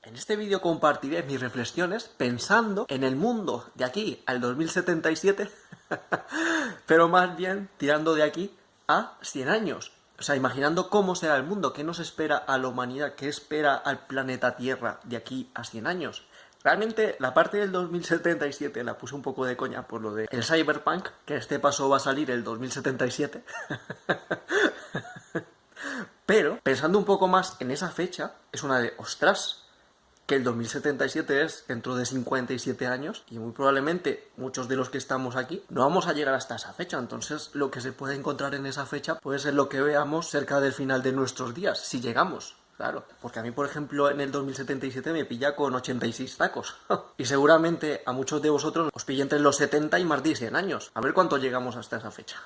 En este vídeo compartiré mis reflexiones pensando en el mundo de aquí al 2077, pero más bien tirando de aquí a 100 años. O sea, imaginando cómo será el mundo, qué nos espera a la humanidad, qué espera al planeta Tierra de aquí a 100 años. Realmente la parte del 2077 la puse un poco de coña por lo de el Cyberpunk, que este paso va a salir el 2077. Pero, pensando un poco más en esa fecha, es una de, ostras, que el 2077 es dentro de 57 años y muy probablemente muchos de los que estamos aquí no vamos a llegar hasta esa fecha. Entonces lo que se puede encontrar en esa fecha puede ser lo que veamos cerca del final de nuestros días, si llegamos. Claro, porque a mí, por ejemplo, en el 2077 me pilla con 86 tacos. Y seguramente a muchos de vosotros os pilla entre los 70 y más de 100 años. A ver cuánto llegamos hasta esa fecha.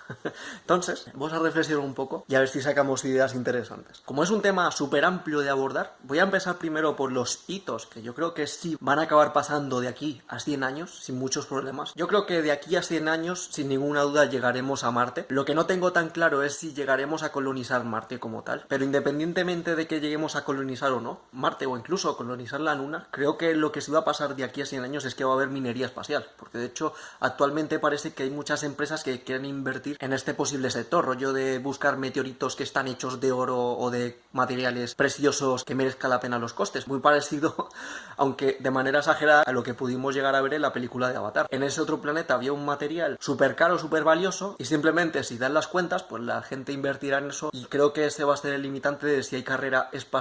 Entonces, vamos a reflexionar un poco y a ver si sacamos ideas interesantes. Como es un tema súper amplio de abordar, voy a empezar primero por los hitos, que yo creo que sí van a acabar pasando de aquí a 100 años, sin muchos problemas. Yo creo que de aquí a 100 años, sin ninguna duda, llegaremos a Marte. Lo que no tengo tan claro es si llegaremos a colonizar Marte como tal. Pero independientemente de que lleguemos a colonizar o no Marte, o incluso a colonizar la Luna, creo que lo que sí va a pasar de aquí a 100 años es que va a haber minería espacial, porque de hecho actualmente parece que hay muchas empresas que quieren invertir en este posible sector, rollo de buscar meteoritos que están hechos de oro o de materiales preciosos que merezca la pena los costes, muy parecido, aunque de manera exagerada, a lo que pudimos llegar a ver en la película de Avatar. En ese otro planeta había un material súper caro, súper valioso, y simplemente si dan las cuentas, pues la gente invertirá en eso, y creo que ese va a ser el limitante de si hay carrera espacial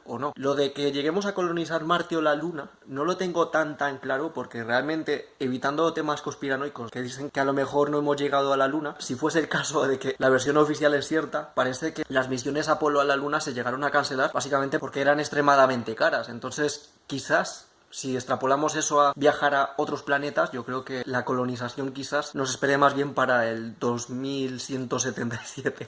o no. Lo de que lleguemos a colonizar Marte o la Luna no lo tengo tan claro, porque realmente, evitando temas conspiranoicos que dicen que a lo mejor no hemos llegado a la Luna, si fuese el caso de que la versión oficial es cierta, parece que las misiones Apolo a la Luna se llegaron a cancelar básicamente porque eran extremadamente caras. Entonces quizás si extrapolamos eso a viajar a otros planetas, yo creo que la colonización quizás nos espere más bien para el 2177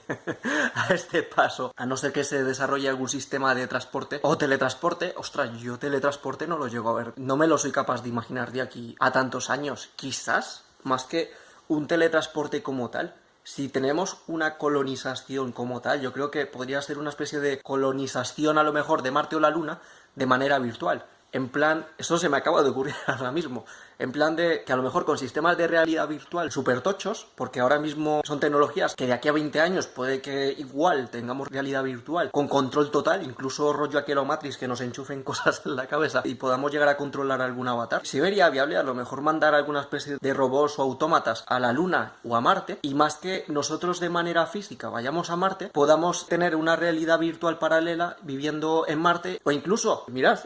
a este paso, a no ser que se desarrolle algún sistema de transporte o teletransporte. Ostras, yo teletransporte no lo llego a ver, no me lo soy capaz de imaginar de aquí a tantos años. Quizás, más que un teletransporte como tal, si tenemos una colonización como tal, yo creo que podría ser una especie de colonización a lo mejor de Marte o la Luna de manera virtual. En plan, esto se me acaba de ocurrir ahora mismo, en plan de que a lo mejor con sistemas de realidad virtual súper tochos, porque ahora mismo son tecnologías que de aquí a 20 años puede que igual tengamos realidad virtual, con control total, incluso rollo aquel o Matrix, que nos enchufen cosas en la cabeza y podamos llegar a controlar algún avatar. Si vería viable a lo mejor mandar alguna especie de robots o autómatas a la Luna o a Marte, y más que nosotros de manera física vayamos a Marte, podamos tener una realidad virtual paralela viviendo en Marte, o incluso, mirad,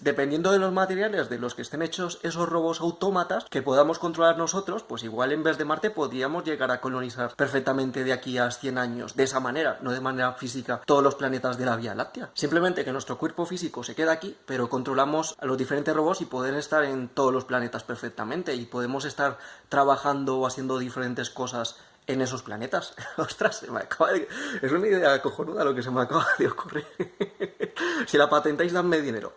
dependiendo de los materiales de los que estén hechos esos robots autómatas que podamos controlar nosotros, pues igual en vez de Marte podríamos llegar a colonizar perfectamente de aquí a 100 años, de esa manera, no de manera física, todos los planetas de la Vía Láctea. Simplemente que nuestro cuerpo físico se queda aquí, pero controlamos a los diferentes robots y pueden estar en todos los planetas perfectamente, y podemos estar trabajando o haciendo diferentes cosas en esos planetas. Ostras, se me acaba de... es una idea cojonuda lo que se me acaba de ocurrir. Si la patentáis, dadme dinero.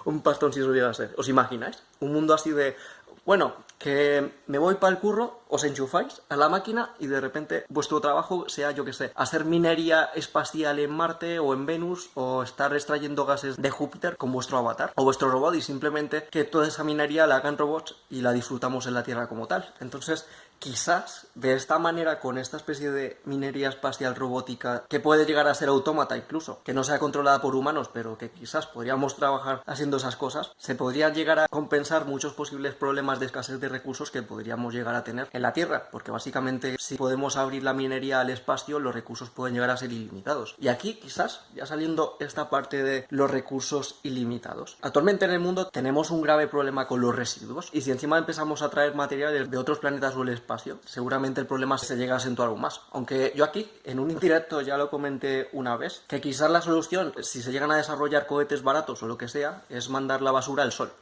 Un pastón si eso llega a ser. ¿Os imagináis? Un mundo así de... Bueno, que me voy para el curro, os enchufáis a la máquina y de repente vuestro trabajo sea, yo que sé, hacer minería espacial en Marte o en Venus, o estar extrayendo gases de Júpiter con vuestro avatar o vuestro robot, y simplemente que toda esa minería la hagan robots y la disfrutamos en la Tierra como tal. Entonces, quizás de esta manera, con esta especie de minería espacial robótica, que puede llegar a ser autómata incluso, que no sea controlada por humanos, pero que quizás podríamos trabajar haciendo esas cosas, se podrían llegar a compensar muchos posibles problemas de escasez de recursos que podríamos llegar a tener en la Tierra, porque básicamente si podemos abrir la minería al espacio, los recursos pueden llegar a ser ilimitados. Y aquí quizás, ya saliendo esta parte de los recursos ilimitados, actualmente en el mundo tenemos un grave problema con los residuos, y si encima empezamos a traer materiales de otros planetas o el espacio, seguramente el problema se llega a acentuar aún más. Aunque yo aquí, en un indirecto, ya lo comenté una vez, que quizás la solución, si se llegan a desarrollar cohetes baratos o lo que sea, es mandar la basura al sol.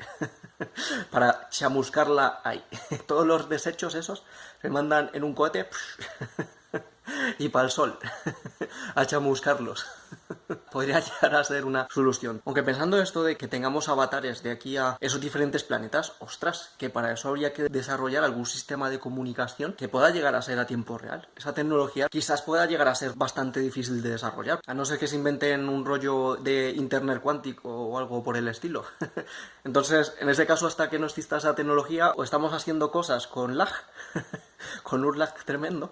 Para chamuscarla ahí. Todos los desechos esos se mandan en un cohete y para el sol. A chamuscarlos. Podría llegar a ser una solución. Aunque pensando esto de que tengamos avatares de aquí a esos diferentes planetas, ostras, que para eso habría que desarrollar algún sistema de comunicación que pueda llegar a ser a tiempo real. Esa tecnología quizás pueda llegar a ser bastante difícil de desarrollar, a no ser que se inventen un rollo de internet cuántico o algo por el estilo. Entonces, en ese caso, hasta que no exista esa tecnología, o estamos haciendo cosas con lag, con un lag tremendo.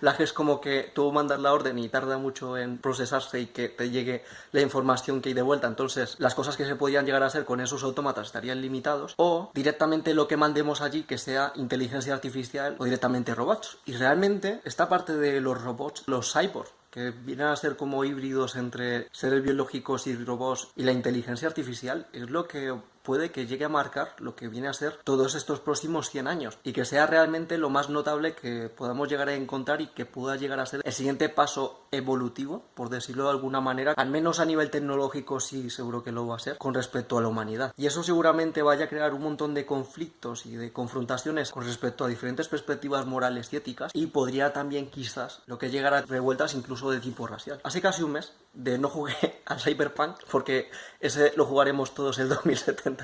Lag es como que tú mandas la orden y tarda mucho en procesarse y que te llegue la información que hay de vuelta. Entonces, las cosas que se podían llegar a hacer con esos autómatas estarían limitados. O directamente lo que mandemos allí que sea inteligencia artificial o directamente robots. Y realmente, esta parte de los robots, los cyborgs, que vienen a ser como híbridos entre seres biológicos y robots y la inteligencia artificial, es lo que puede que llegue a marcar lo que viene a ser todos estos próximos 100 años y que sea realmente lo más notable que podamos llegar a encontrar y que pueda llegar a ser el siguiente paso evolutivo, por decirlo de alguna manera, al menos a nivel tecnológico sí seguro que lo va a ser, con respecto a la humanidad. Y eso seguramente vaya a crear un montón de conflictos y de confrontaciones con respecto a diferentes perspectivas morales y éticas, y podría también quizás lo que llegara a revueltas incluso de tipo racial. Hace casi un mes de no jugué al Cyberpunk, porque ese lo jugaremos todos el 2077.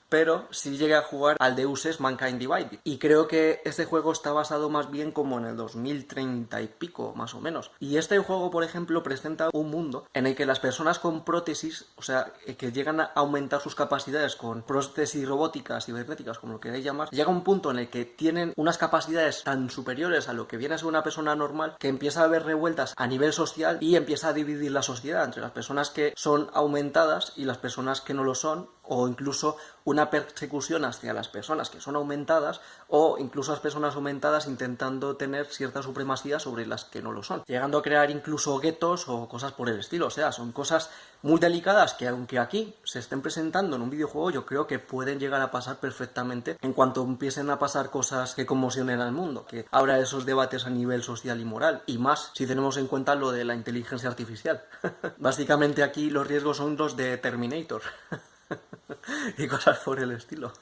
Pero sí llegué a jugar al Deus Ex Mankind Divided. Y creo que este juego está basado más bien como en el 2030 y pico, más o menos. Y este juego, por ejemplo, presenta un mundo en el que las personas con prótesis, o sea, que llegan a aumentar sus capacidades con prótesis robóticas, cibernéticas, como lo queráis llamar, llega un punto en el que tienen unas capacidades tan superiores a lo que viene a ser una persona normal, que empieza a haber revueltas a nivel social y empieza a dividir la sociedad entre las personas que son aumentadas y las personas que no lo son, o incluso una persecución hacia las personas que son aumentadas, o incluso las personas aumentadas intentando tener cierta supremacía sobre las que no lo son, llegando a crear incluso guetos o cosas por el estilo. O sea, son cosas muy delicadas que, aunque aquí se estén presentando en un videojuego, yo creo que pueden llegar a pasar perfectamente en cuanto empiecen a pasar cosas que conmocionen al mundo, que habrá esos debates a nivel social y moral, y más si tenemos en cuenta lo de la inteligencia artificial. Básicamente aquí los riesgos son los de Terminator. Y cosas por el estilo.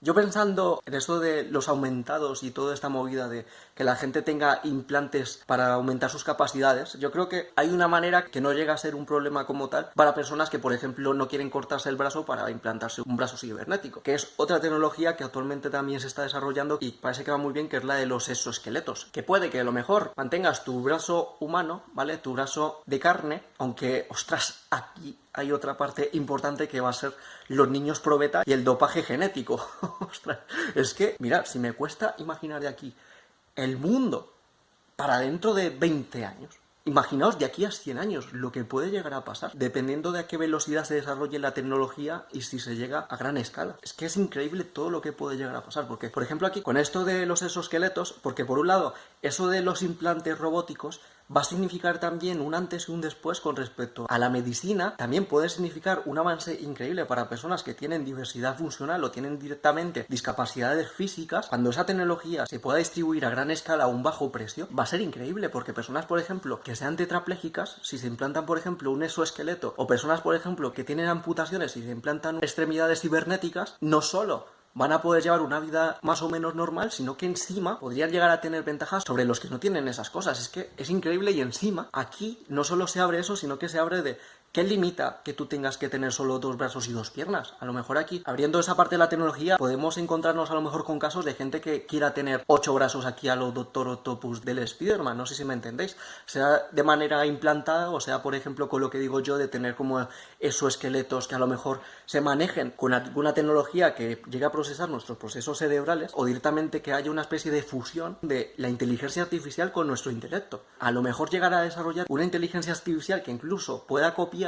Yo pensando en esto de los aumentados y toda esta movida de que la gente tenga implantes para aumentar sus capacidades, yo creo que hay una manera que no llega a ser un problema como tal para personas que, por ejemplo, no quieren cortarse el brazo para implantarse un brazo cibernético, que es otra tecnología que actualmente también se está desarrollando y parece que va muy bien, que es la de los exoesqueletos, que puede que a lo mejor mantengas tu brazo humano, ¿vale? Tu brazo de carne, aunque, ostras, aquí hay otra parte importante que va a ser los niños probeta y el dopaje genético. Ostras, es que, mirad, si me cuesta imaginar de aquí el mundo para dentro de 20 años, imaginaos de aquí a 100 años lo que puede llegar a pasar, dependiendo de a qué velocidad se desarrolle la tecnología y si se llega a gran escala. Es que es increíble todo lo que puede llegar a pasar, porque, por ejemplo, aquí, con esto de los exoesqueletos, porque por un lado, eso de los implantes robóticos va a significar también un antes y un después con respecto a la medicina. También puede significar un avance increíble para personas que tienen diversidad funcional o tienen directamente discapacidades físicas. Cuando esa tecnología se pueda distribuir a gran escala a un bajo precio, va a ser increíble, porque personas, por ejemplo, que sean tetraplégicas, si se implantan, por ejemplo, un exoesqueleto, o personas, por ejemplo, que tienen amputaciones y se implantan extremidades cibernéticas, no solo van a poder llevar una vida más o menos normal, sino que encima podrían llegar a tener ventajas sobre los que no tienen esas cosas. Es que es increíble, y encima aquí no solo se abre eso, sino que se abre de ¿qué limita que tú tengas que tener solo 2 brazos y 2 piernas? A lo mejor aquí, abriendo esa parte de la tecnología, podemos encontrarnos a lo mejor con casos de gente que quiera tener 8 brazos aquí a lo Doctor Octopus del Spider-Man, no sé si me entendéis. Sea de manera implantada, o sea, por ejemplo, con lo que digo yo de tener como esos esqueletos que a lo mejor se manejen con alguna tecnología que llegue a procesar nuestros procesos cerebrales, o directamente que haya una especie de fusión de la inteligencia artificial con nuestro intelecto. A lo mejor llegar a desarrollar una inteligencia artificial que incluso pueda copiar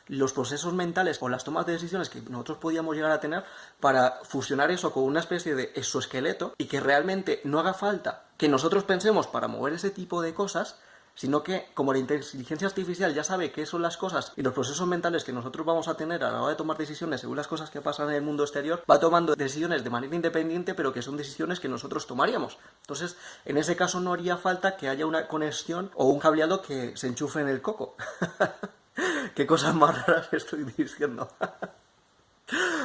los procesos mentales o las tomas de decisiones que nosotros podíamos llegar a tener, para fusionar eso con una especie de exoesqueleto, y que realmente no haga falta que nosotros pensemos para mover ese tipo de cosas, sino que como la inteligencia artificial ya sabe qué son las cosas y los procesos mentales que nosotros vamos a tener a la hora de tomar decisiones según las cosas que pasan en el mundo exterior, va tomando decisiones de manera independiente, pero que son decisiones que nosotros tomaríamos. Entonces, en ese caso no haría falta que haya una conexión o un cableado que se enchufe en el coco. Qué cosas más raras estoy diciendo.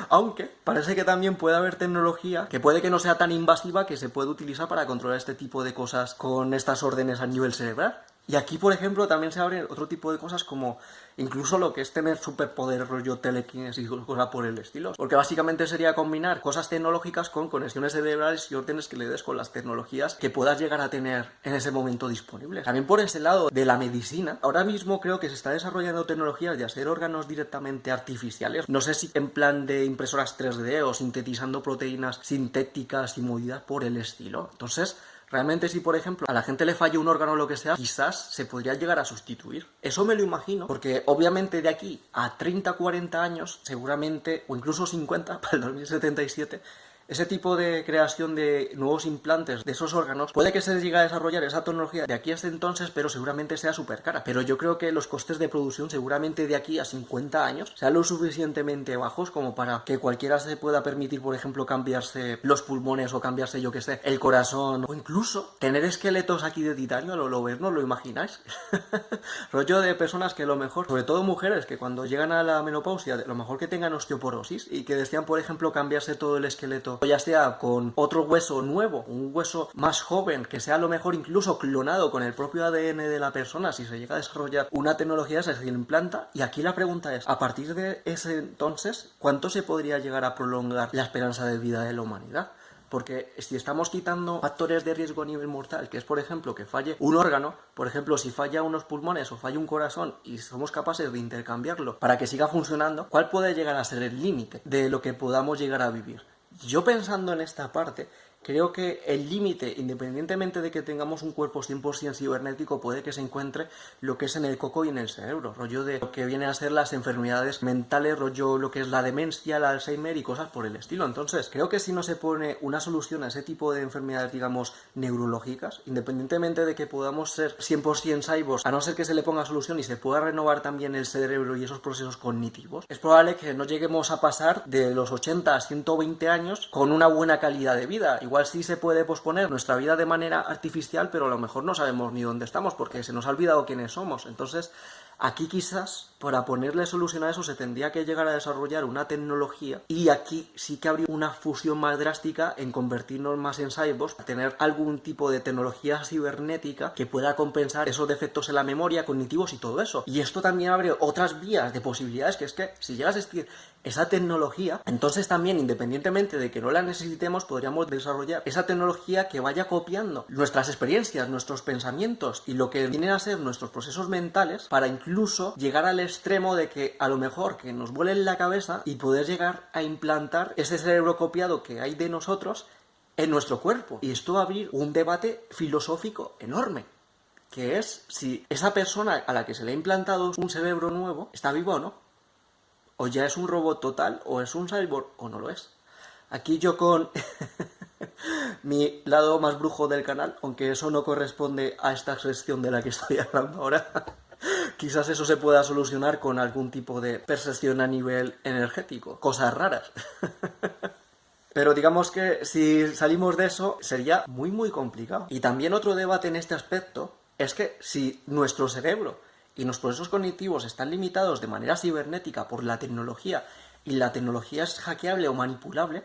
Aunque parece que también puede haber tecnología que puede que no sea tan invasiva, que se puede utilizar para controlar este tipo de cosas con estas órdenes a nivel cerebral. Y aquí, por ejemplo, también se abren otro tipo de cosas como incluso lo que es tener superpoderes rollo telequinesis y cosas por el estilo. Porque básicamente sería combinar cosas tecnológicas con conexiones cerebrales y órdenes que le des con las tecnologías que puedas llegar a tener en ese momento disponibles. También por ese lado de la medicina, ahora mismo creo que se está desarrollando tecnologías de hacer órganos directamente artificiales. No sé si en plan de impresoras 3D o sintetizando proteínas sintéticas y movidas por el estilo. Entonces, realmente si, por ejemplo, a la gente le falla un órgano o lo que sea, quizás se podría llegar a sustituir. Eso me lo imagino, porque obviamente de aquí a 30, 40 años, seguramente, o incluso 50, para el 2077, ese tipo de creación de nuevos implantes de esos órganos, puede que se llegue a desarrollar esa tecnología de aquí a ese entonces, pero seguramente sea súper cara. Pero yo creo que los costes de producción seguramente de aquí a 50 años sean lo suficientemente bajos como para que cualquiera se pueda permitir, por ejemplo, cambiarse los pulmones o cambiarse, yo que sé, el corazón, o incluso tener esqueletos aquí de titanio, lo ves, ¿no lo imagináis? Rollo de personas que lo mejor, sobre todo mujeres, que cuando llegan a la menopausia, lo mejor que tengan osteoporosis y que desean, por ejemplo, cambiarse todo el esqueleto, ya sea con otro hueso nuevo, un hueso más joven, que sea a lo mejor incluso clonado con el propio ADN de la persona, si se llega a desarrollar una tecnología, se implanta. Y aquí la pregunta es, a partir de ese entonces, ¿cuánto se podría llegar a prolongar la esperanza de vida de la humanidad? Porque si estamos quitando factores de riesgo a nivel mortal, que es, por ejemplo, que falle un órgano, por ejemplo, si falla unos pulmones o falla un corazón y somos capaces de intercambiarlo para que siga funcionando, ¿cuál puede llegar a ser el límite de lo que podamos llegar a vivir? Yo pensando en esta parte, creo que el límite, independientemente de que tengamos un cuerpo 100% cibernético, puede que se encuentre lo que es en el coco y en el cerebro, rollo de lo que viene a ser las enfermedades mentales, rollo lo que es la demencia, el Alzheimer y cosas por el estilo. Entonces, creo que si no se pone una solución a ese tipo de enfermedades, digamos, neurológicas, independientemente de que podamos ser 100% cyborgs, a no ser que se le ponga solución y se pueda renovar también el cerebro y esos procesos cognitivos, es probable que no lleguemos a pasar de los 80 a 120 años con una buena calidad de vida. Igual sí se puede posponer nuestra vida de manera artificial, pero a lo mejor no sabemos ni dónde estamos porque se nos ha olvidado quiénes somos. Entonces, aquí quizás para ponerle solución a eso se tendría que llegar a desarrollar una tecnología, y aquí sí que habría una fusión más drástica en convertirnos más en cyborgs, tener algún tipo de tecnología cibernética que pueda compensar esos defectos en la memoria, cognitivos y todo eso. Y esto también abre otras vías de posibilidades, que es que si llega a existir esa tecnología, entonces también, independientemente de que no la necesitemos, podríamos desarrollar esa tecnología que vaya copiando nuestras experiencias, nuestros pensamientos y lo que vienen a ser nuestros procesos mentales, para incluso llegar al extremo de que a lo mejor que nos vuele en la cabeza y poder llegar a implantar ese cerebro copiado que hay de nosotros en nuestro cuerpo. Y esto va a abrir un debate filosófico enorme, que es si esa persona a la que se le ha implantado un cerebro nuevo está vivo o no. O ya es un robot total, o es un cyborg, o no lo es. Aquí yo con mi lado más brujo del canal, aunque eso no corresponde a esta sección de la que estoy hablando ahora, quizás eso se pueda solucionar con algún tipo de percepción a nivel energético. Cosas raras. Pero digamos que si salimos de eso sería muy muy complicado. Y también otro debate en este aspecto es que si nuestro cerebro y los procesos cognitivos están limitados de manera cibernética por la tecnología, y la tecnología es hackeable o manipulable,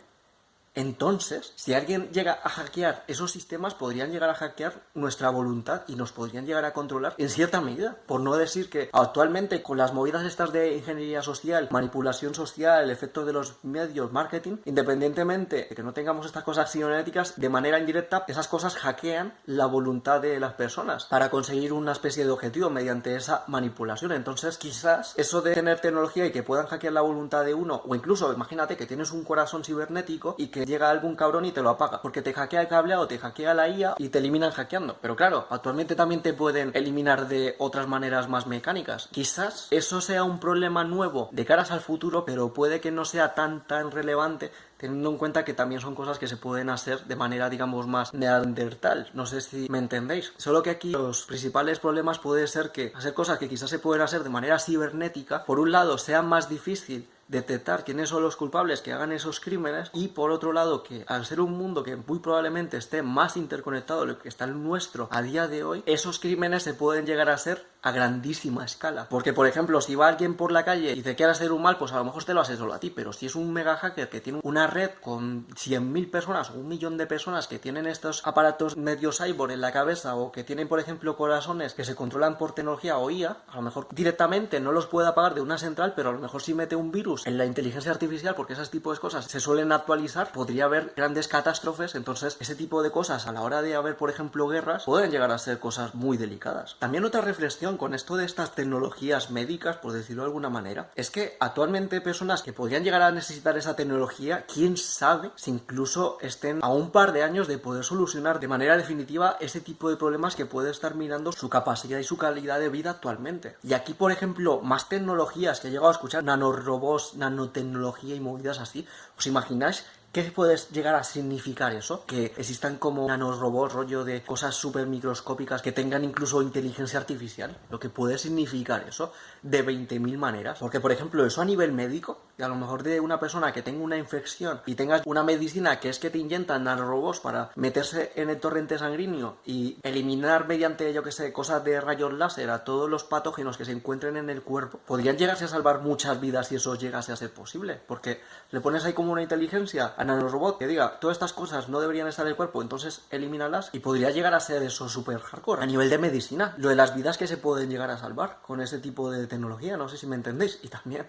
entonces, si alguien llega a hackear esos sistemas, podrían llegar a hackear nuestra voluntad y nos podrían llegar a controlar en cierta medida. Por no decir que actualmente con las movidas estas de ingeniería social, manipulación social, efectos de los medios, marketing, independientemente de que no tengamos estas cosas cibernéticas, de manera indirecta, esas cosas hackean la voluntad de las personas para conseguir una especie de objetivo mediante esa manipulación. Entonces, quizás eso de tener tecnología y que puedan hackear la voluntad de uno, o incluso, imagínate que tienes un corazón cibernético y que llega algún cabrón y te lo apaga, porque te hackea el cableado, te hackea la IA y te eliminan hackeando. Pero claro, actualmente también te pueden eliminar de otras maneras más mecánicas. Quizás eso sea un problema nuevo de caras al futuro, pero puede que no sea tan relevante, teniendo en cuenta que también son cosas que se pueden hacer de manera, digamos, más neandertal. No sé si me entendéis. Solo que aquí los principales problemas puede ser que hacer cosas que quizás se pueden hacer de manera cibernética, por un lado, sea más difícil detectar quiénes son los culpables que hagan esos crímenes, y por otro lado que al ser un mundo que muy probablemente esté más interconectado de lo que está el nuestro a día de hoy, esos crímenes se pueden llegar a hacer a grandísima escala. Porque, por ejemplo, si va alguien por la calle y te quiere hacer un mal, pues a lo mejor te lo hace solo a ti. Pero si es un mega hacker que tiene una red con 100.000 personas o 1.000.000 de personas que tienen estos aparatos medio cyborg en la cabeza, o que tienen, por ejemplo, corazones que se controlan por tecnología o IA, a lo mejor directamente no los puede apagar de una central, pero a lo mejor si mete un virus en la inteligencia artificial, porque ese tipo de cosas se suelen actualizar, podría haber grandes catástrofes. Entonces ese tipo de cosas, a la hora de haber, por ejemplo, guerras, pueden llegar a ser cosas muy delicadas. También otra reflexión con esto de estas tecnologías médicas, por decirlo de alguna manera, es que actualmente personas que podrían llegar a necesitar esa tecnología, quién sabe si incluso estén a un par de años de poder solucionar de manera definitiva ese tipo de problemas que puede estar minando su capacidad y su calidad de vida actualmente. Y aquí, por ejemplo, más tecnologías que he llegado a escuchar, nanorobots, nanotecnología y movidas así, ¿os imagináis qué puede llegar a significar eso? Que existan como nanorobots, rollo de cosas súper microscópicas que tengan incluso inteligencia artificial. Lo que puede significar eso de 20.000 maneras. Porque, por ejemplo, eso a nivel médico, y a lo mejor de una persona que tenga una infección y tengas una medicina que es que te inyectan nanorobots para meterse en el torrente sanguíneo y eliminar mediante, yo que sé, cosas de rayos láser a todos los patógenos que se encuentren en el cuerpo, podrían llegarse a salvar muchas vidas si eso llegase a ser posible. Porque le pones ahí como una inteligencia a nanorobot que diga, todas estas cosas no deberían estar en el cuerpo, entonces elimínalas, y podría llegar a ser eso súper hardcore. A nivel de medicina, lo de las vidas que se pueden llegar a salvar con ese tipo de tecnología, no sé si me entendéis. Y también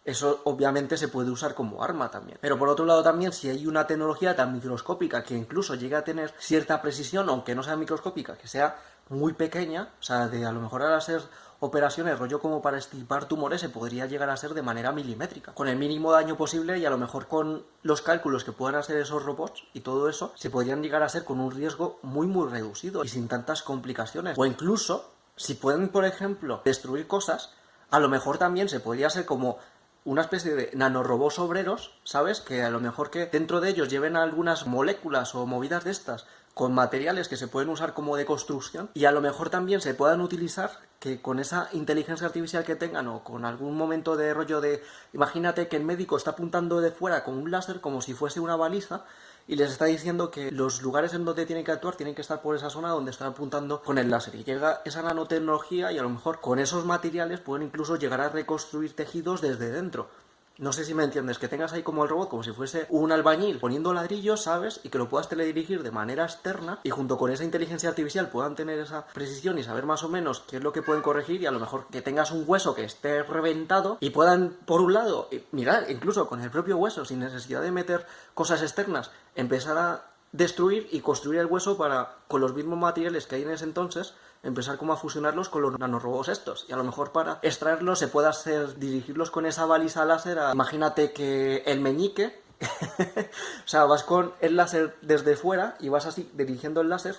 eso obviamente se puede usar como arma también. Pero por otro lado también, si hay una tecnología tan microscópica que incluso llegue a tener cierta precisión, aunque no sea microscópica, que sea muy pequeña, o sea, de a lo mejor al hacer operaciones rollo como para extirpar tumores, se podría llegar a ser de manera milimétrica, con el mínimo daño posible, y a lo mejor con los cálculos que puedan hacer esos robots y todo eso, se podrían llegar a ser con un riesgo muy muy reducido y sin tantas complicaciones. O incluso, si pueden, por ejemplo, destruir cosas, a lo mejor también se podría hacer como una especie de nanorobots obreros, ¿sabes? Que a lo mejor que dentro de ellos lleven algunas moléculas o movidas de estas con materiales que se pueden usar como de construcción, y a lo mejor también se puedan utilizar que con esa inteligencia artificial que tengan, o con algún momento de rollo de, imagínate que el médico está apuntando de fuera con un láser como si fuese una baliza, y les está diciendo que los lugares en donde tienen que actuar tienen que estar por esa zona donde están apuntando con el láser. Y llega esa nanotecnología y a lo mejor con esos materiales pueden incluso llegar a reconstruir tejidos desde dentro. No sé si me entiendes, que tengas ahí como el robot, como si fuese un albañil poniendo ladrillos, ¿sabes? Y que lo puedas teledirigir de manera externa, y junto con esa inteligencia artificial puedan tener esa precisión y saber más o menos qué es lo que pueden corregir, y a lo mejor que tengas un hueso que esté reventado y puedan, por un lado, mirar, incluso con el propio hueso, sin necesidad de meter cosas externas, empezar a destruir y construir el hueso para, con los mismos materiales que hay en ese entonces, empezar como a fusionarlos con los nanorobots estos. Y a lo mejor para extraerlos se puede hacer, dirigirlos con esa baliza láser a, imagínate que el meñique o sea, vas con el láser desde fuera y vas así dirigiendo el láser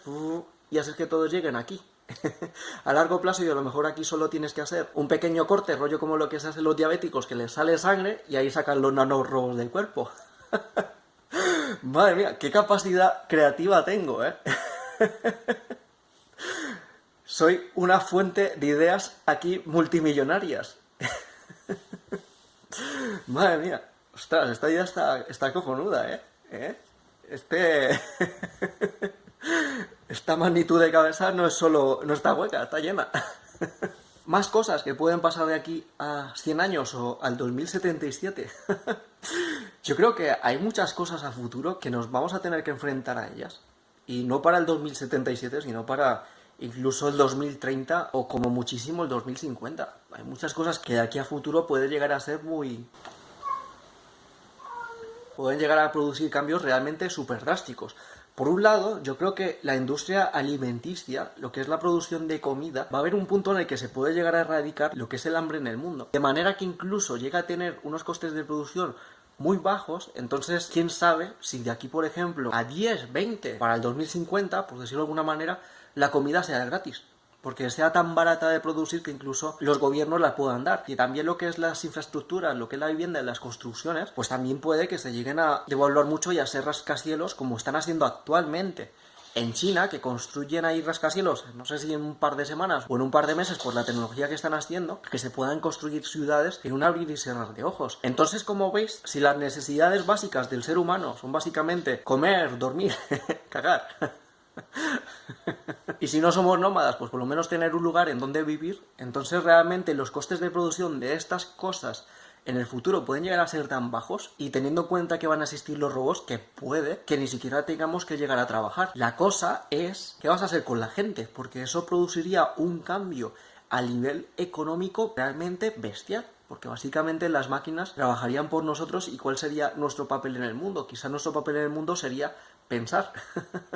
y haces que todos lleguen aquí a largo plazo, y a lo mejor aquí solo tienes que hacer un pequeño corte, rollo como lo que se hace los diabéticos, que les sale sangre y ahí sacan los nanorobots del cuerpo. Madre mía, qué capacidad creativa tengo, ¿eh? Soy una fuente de ideas aquí multimillonarias. Madre mía. Ostras, esta idea está cojonuda, ¿eh? Esta magnitud de cabeza no está hueca, está llena. Más cosas que pueden pasar de aquí a 100 años o al 2077. Yo creo que hay muchas cosas a futuro que nos vamos a tener que enfrentar a ellas. Y no para el 2077, sino para incluso el 2030 o como muchísimo el 2050. Hay muchas cosas que de aquí a futuro pueden llegar a ser pueden llegar a producir cambios realmente súper drásticos. Por un lado, yo creo que la industria alimenticia, lo que es la producción de comida, va a haber un punto en el que se puede llegar a erradicar lo que es el hambre en el mundo. De manera que incluso llega a tener unos costes de producción muy bajos. Entonces, quién sabe si de aquí, por ejemplo, a 10, 20, para el 2050, por decirlo de alguna manera, la comida sea gratis. Porque sea tan barata de producir que incluso los gobiernos la puedan dar. Y también lo que es las infraestructuras, lo que es la vivienda y las construcciones, pues también puede que se lleguen a devaluar mucho y a ser rascacielos como están haciendo actualmente en China, que construyen ahí rascacielos, no sé si en un par de semanas o en un par de meses, por la tecnología que están haciendo, que se puedan construir ciudades en un abrir y cerrar de ojos. Entonces, como veis, si las necesidades básicas del ser humano son básicamente comer, dormir, cagar Y si no somos nómadas, pues por lo menos tener un lugar en donde vivir. Entonces realmente los costes de producción de estas cosas en el futuro pueden llegar a ser tan bajos, y teniendo en cuenta que van a existir los robots, que puede que ni siquiera tengamos que llegar a trabajar. La cosa es qué vas a hacer con la gente, porque eso produciría un cambio a nivel económico realmente bestial. Porque básicamente las máquinas trabajarían por nosotros, y ¿cuál sería nuestro papel en el mundo? Quizás nuestro papel en el mundo sería pensar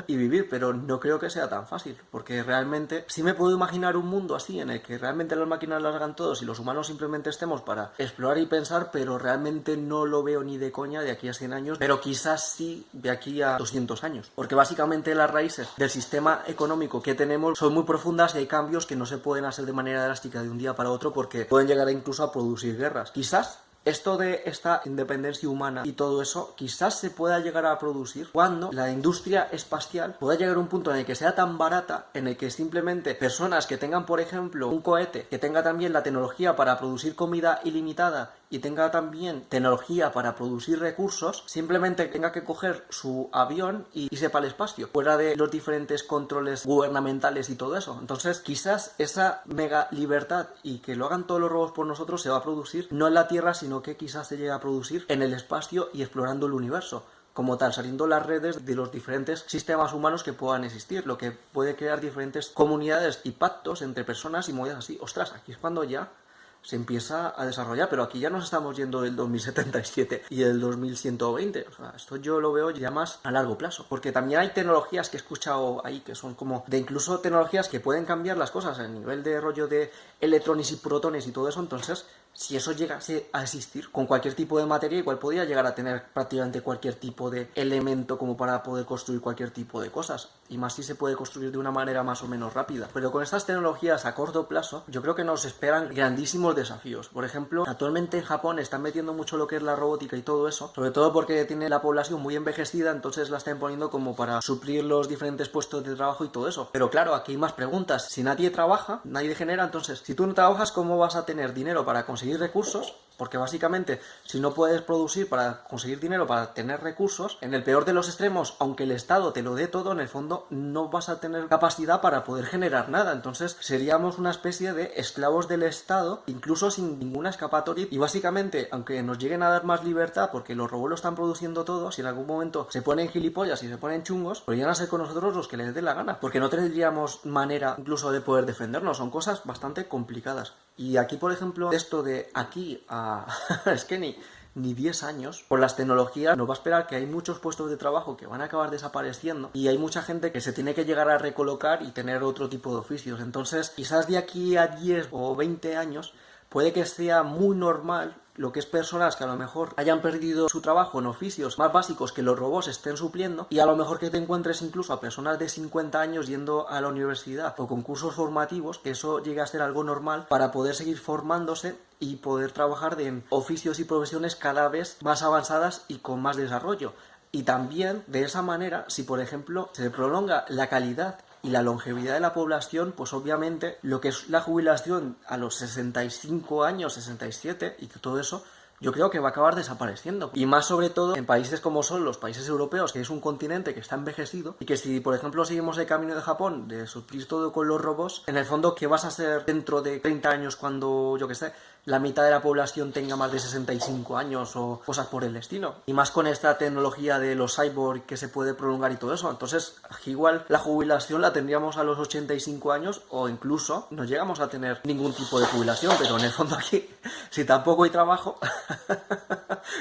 y vivir, pero no creo que sea tan fácil, porque realmente sí me puedo imaginar un mundo así en el que realmente las máquinas las hagan todos y los humanos simplemente estemos para explorar y pensar, pero realmente no lo veo ni de coña de aquí a 100 años, pero quizás sí de aquí a 200 años, porque básicamente las raíces del sistema económico que tenemos son muy profundas y hay cambios que no se pueden hacer de manera drástica de un día para otro, porque pueden llegar incluso a producir guerras. Quizás esto de esta independencia humana y todo eso quizás se pueda llegar a producir cuando la industria espacial pueda llegar a un punto en el que sea tan barata, en el que simplemente personas que tengan, por ejemplo, un cohete, que tenga también la tecnología para producir comida ilimitada y tenga también tecnología para producir recursos, simplemente tenga que coger su avión y irse para el espacio, fuera de los diferentes controles gubernamentales y todo eso. Entonces quizás esa mega libertad y que lo hagan todos los robots por nosotros se va a producir no en la Tierra, sino que quizás se llegue a producir en el espacio y explorando el universo como tal, saliendo las redes de los diferentes sistemas humanos que puedan existir, lo que puede crear diferentes comunidades y pactos entre personas y movidas así. Ostras, aquí es cuando ya se empieza a desarrollar, pero aquí ya nos estamos yendo del 2077 y del 2120. O sea, esto yo lo veo ya más a largo plazo, porque también hay tecnologías que he escuchado ahí que son como de incluso tecnologías que pueden cambiar las cosas a nivel de rollo de electrones y protones y todo eso. Entonces, si eso llegase a existir con cualquier tipo de materia, igual podría llegar a tener prácticamente cualquier tipo de elemento como para poder construir cualquier tipo de cosas, y más si se puede construir de una manera más o menos rápida. Pero con estas tecnologías a corto plazo, yo creo que nos esperan grandísimos desafíos. Por ejemplo, actualmente en Japón están metiendo mucho lo que es la robótica y todo eso, sobre todo porque tiene la población muy envejecida, entonces la están poniendo como para suplir los diferentes puestos de trabajo y todo eso. Pero claro, aquí hay más preguntas. Si nadie trabaja, nadie genera, entonces si tú no trabajas, ¿cómo vas a tener dinero para conseguir recursos? Porque básicamente, si no puedes producir para conseguir dinero, para tener recursos, en el peor de los extremos, aunque el Estado te lo dé todo, en el fondo no vas a tener capacidad para poder generar nada. Entonces seríamos una especie de esclavos del Estado, incluso sin ninguna escapatoria. Y básicamente, aunque nos lleguen a dar más libertad, porque los robots lo están produciendo todo, si en algún momento se ponen gilipollas y se ponen chungos, podrían hacer con nosotros los que les dé la gana, porque no tendríamos manera incluso de poder defendernos. Son cosas bastante complicadas. Y aquí, por ejemplo, esto de aquí a... es que ni 10 años, por las tecnologías nos va a esperar que hay muchos puestos de trabajo que van a acabar desapareciendo, y hay mucha gente que se tiene que llegar a recolocar y tener otro tipo de oficios. Entonces, quizás de aquí a 10 o 20 años puede que sea muy normal lo que es personas que a lo mejor hayan perdido su trabajo en oficios más básicos que los robots estén supliendo, y a lo mejor que te encuentres incluso a personas de 50 años yendo a la universidad o con cursos formativos, que eso llegue a ser algo normal para poder seguir formándose y poder trabajar en oficios y profesiones cada vez más avanzadas y con más desarrollo. Y también, de esa manera, si por ejemplo se prolonga la calidad y la longevidad de la población, pues obviamente lo que es la jubilación a los 65 años, 67 y todo eso, yo creo que va a acabar desapareciendo. Y más sobre todo en países como son los países europeos, que es un continente que está envejecido, y que si por ejemplo seguimos el camino de Japón de suplir todo con los robots, en el fondo, ¿qué vas a hacer dentro de 30 años cuando, yo que sé, la mitad de la población tenga más de 65 años o cosas por el estilo? Y más con esta tecnología de los cyborg que se puede prolongar y todo eso. Entonces, igual la jubilación la tendríamos a los 85 años, o incluso no llegamos a tener ningún tipo de jubilación, pero en el fondo aquí, si tampoco hay trabajo,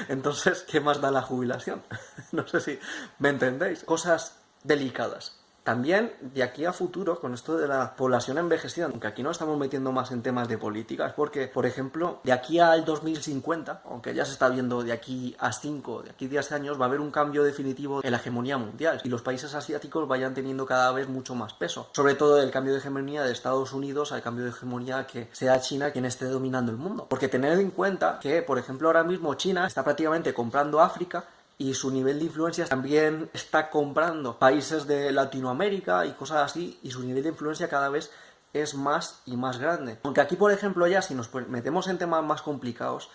entonces, ¿qué más da la jubilación? No sé si me entendéis. Cosas delicadas. También, de aquí a futuro, con esto de la población envejecida, aunque aquí no estamos metiendo más en temas de política, es porque, por ejemplo, de aquí al 2050, aunque ya se está viendo de aquí a 5, de aquí a 10 años, va a haber un cambio definitivo en la hegemonía mundial, y los países asiáticos vayan teniendo cada vez mucho más peso. Sobre todo el cambio de hegemonía de Estados Unidos al cambio de hegemonía que sea China quien esté dominando el mundo. Porque tened en cuenta que, por ejemplo, ahora mismo China está prácticamente comprando África, y su nivel de influencia también está comprando países de Latinoamérica y cosas así, y su nivel de influencia cada vez es más y más grande. Aunque aquí, por ejemplo, ya si nos metemos en temas más complicados,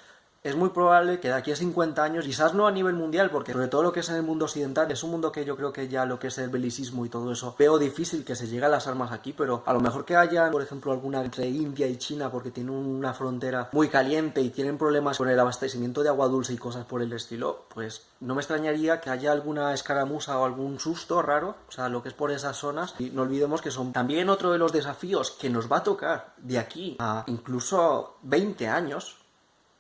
es muy probable que de aquí a 50 años, quizás no a nivel mundial, porque sobre todo lo que es en el mundo occidental, es un mundo que yo creo que ya lo que es el belicismo y todo eso, veo difícil que se llegue a las armas aquí, pero a lo mejor que haya, por ejemplo, alguna entre India y China, porque tienen una frontera muy caliente y tienen problemas con el abastecimiento de agua dulce y cosas por el estilo, pues no me extrañaría que haya alguna escaramuza o algún susto raro, o sea, lo que es por esas zonas. Y no olvidemos que son también otro de los desafíos que nos va a tocar de aquí a incluso 20 años,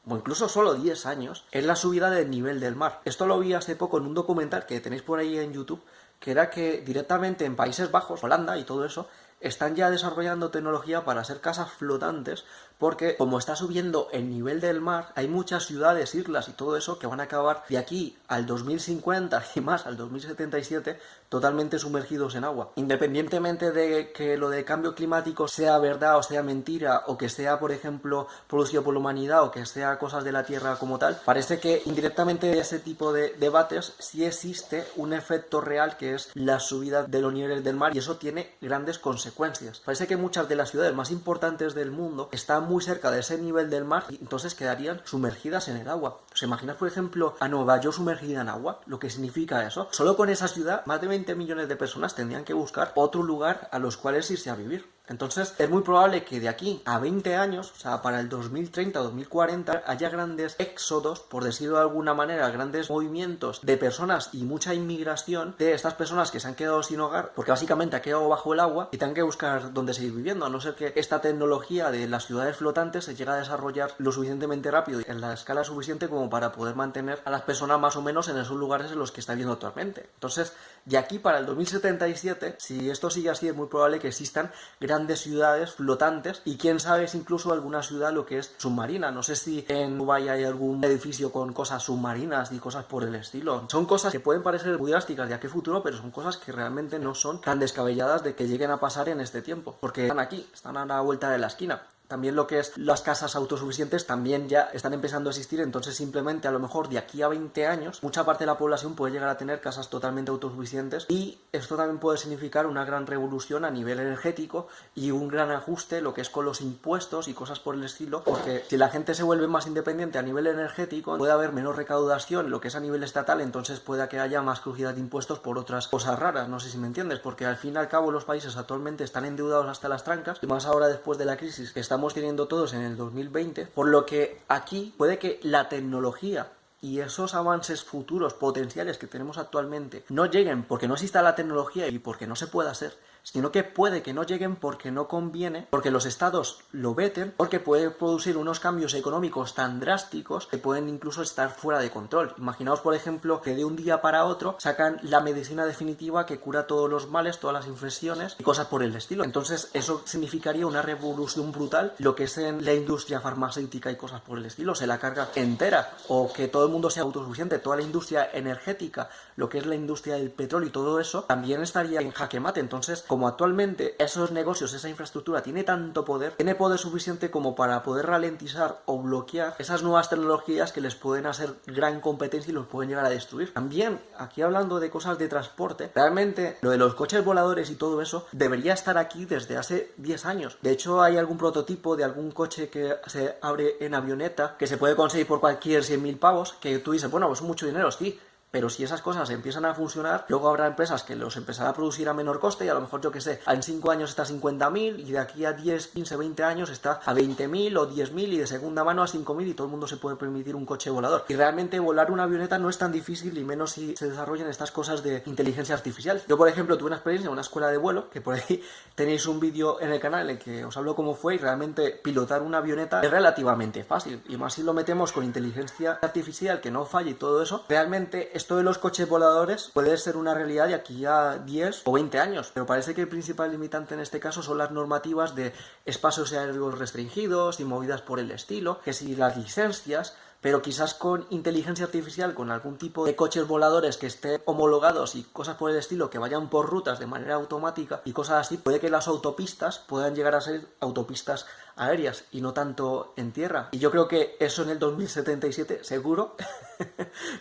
o incluso solo 10 años, es la subida del nivel del mar. Esto lo vi hace poco en un documental que tenéis por ahí en YouTube, que era que directamente en Países Bajos, Holanda y todo eso, están ya desarrollando tecnología para hacer casas flotantes, porque como está subiendo el nivel del mar, hay muchas ciudades, islas y todo eso que van a acabar de aquí al 2050 y más al 2077 totalmente sumergidos en agua. Independientemente de que lo de cambio climático sea verdad o sea mentira, o que sea, por ejemplo, producido por la humanidad, o que sea cosas de la Tierra como tal, parece que indirectamente de ese tipo de debates sí existe un efecto real, que es la subida de los niveles del mar, y eso tiene grandes consecuencias. Parece que muchas de las ciudades más importantes del mundo están muy cerca de ese nivel del mar y entonces quedarían sumergidas en el agua. ¿Os imagináis, por ejemplo, a Nueva York sumergida en agua? Lo que significa eso. Solo con esa ciudad, más de 20 millones de personas tendrían que buscar otro lugar a los cuales irse a vivir. Entonces es muy probable que de aquí a 20 años, o sea, para el 2030 o 2040, haya grandes éxodos, por decirlo de alguna manera, grandes movimientos de personas y mucha inmigración de estas personas que se han quedado sin hogar, porque básicamente ha quedado bajo el agua y tengan que buscar dónde seguir viviendo, a no ser que esta tecnología de las ciudades flotantes se llegue a desarrollar lo suficientemente rápido y en la escala suficiente como para poder mantener a las personas más o menos en esos lugares en los que está viviendo actualmente. Entonces, de aquí para el 2077, si esto sigue así, es muy probable que existan grandes ciudades flotantes, y quién sabe si incluso alguna ciudad lo que es submarina. No sé si en Dubái hay algún edificio con cosas submarinas y cosas por el estilo. Son cosas que pueden parecer muy drásticas de aquí a futuro, pero son cosas que realmente no son tan descabelladas de que lleguen a pasar en este tiempo, porque están aquí, están a la vuelta de la esquina. También lo que es las casas autosuficientes también ya están empezando a existir, entonces simplemente a lo mejor de aquí a 20 años mucha parte de la población puede llegar a tener casas totalmente autosuficientes, y esto también puede significar una gran revolución a nivel energético y un gran ajuste lo que es con los impuestos y cosas por el estilo, porque si la gente se vuelve más independiente a nivel energético puede haber menos recaudación lo que es a nivel estatal, entonces puede que haya más crujida de impuestos por otras cosas raras. No sé si me entiendes, porque al fin y al cabo los países actualmente están endeudados hasta las trancas, y más ahora después de la crisis que estamos teniendo todos en el 2020, por lo que aquí puede que la tecnología y esos avances futuros potenciales que tenemos actualmente no lleguen porque no exista la tecnología y porque no se pueda hacer, sino que puede que no lleguen porque no conviene, porque los estados lo veten, porque puede producir unos cambios económicos tan drásticos que pueden incluso estar fuera de control. Imaginaos, por ejemplo, que de un día para otro sacan la medicina definitiva que cura todos los males, todas las infecciones y cosas por el estilo. Entonces eso significaría una revolución brutal, lo que es en la industria farmacéutica y cosas por el estilo, se la carga entera, o que todo el mundo sea autosuficiente, toda la industria energética, lo que es la industria del petróleo y todo eso, también estaría en jaque mate. Entonces, como actualmente esos negocios, esa infraestructura tiene tanto poder, tiene poder suficiente como para poder ralentizar o bloquear esas nuevas tecnologías que les pueden hacer gran competencia y los pueden llegar a destruir. También, aquí hablando de cosas de transporte, realmente lo de los coches voladores y todo eso debería estar aquí desde hace 10 años. De hecho, hay algún prototipo de algún coche que se abre en avioneta que se puede conseguir por cualquier 100.000 pavos, que tú dices, bueno, pues es mucho dinero, sí. Pero si esas cosas empiezan a funcionar, luego habrá empresas que los empezarán a producir a menor coste, y a lo mejor, yo que sé, en 5 años está a 50.000 y de aquí a 10, 15, 20 años está a 20.000 o 10.000 y de segunda mano a 5.000, y todo el mundo se puede permitir un coche volador. Y realmente volar una avioneta no es tan difícil, y menos si se desarrollan estas cosas de inteligencia artificial. Yo, por ejemplo, tuve una experiencia en una escuela de vuelo, que por ahí tenéis un vídeo en el canal en el que os hablo cómo fue, y realmente pilotar una avioneta es relativamente fácil, y más si lo metemos con inteligencia artificial que no falle y todo eso. Realmente esto de los coches voladores puede ser una realidad de aquí a 10 o 20 años, pero parece que el principal limitante en este caso son las normativas de espacios aéreos restringidos y movidas por el estilo, que si las licencias. Pero quizás con inteligencia artificial, con algún tipo de coches voladores que estén homologados y cosas por el estilo, que vayan por rutas de manera automática y cosas así, puede que las autopistas puedan llegar a ser autopistas aéreas y no tanto en tierra. Y yo creo que eso en el 2077 seguro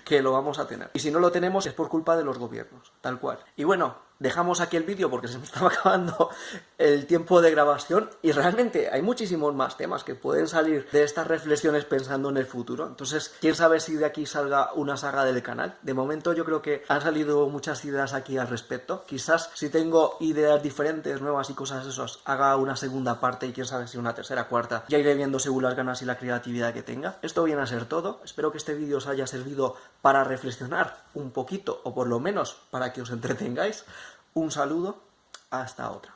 que lo vamos a tener. Y si no lo tenemos es por culpa de los gobiernos, tal cual. Y bueno, dejamos aquí el vídeo porque se me estaba acabando el tiempo de grabación y realmente hay muchísimos más temas que pueden salir de estas reflexiones pensando en el futuro. Entonces, quién sabe si de aquí salga una saga del canal. De momento yo creo que han salido muchas ideas aquí al respecto. Quizás si tengo ideas diferentes, nuevas y cosas esas, haga una segunda parte y quién sabe si una tercera, cuarta. Ya iré viendo según las ganas y la creatividad que tenga. Esto viene a ser todo. Espero que este vídeo os haya servido para reflexionar un poquito o por lo menos para que os entretengáis. Un saludo, hasta otra.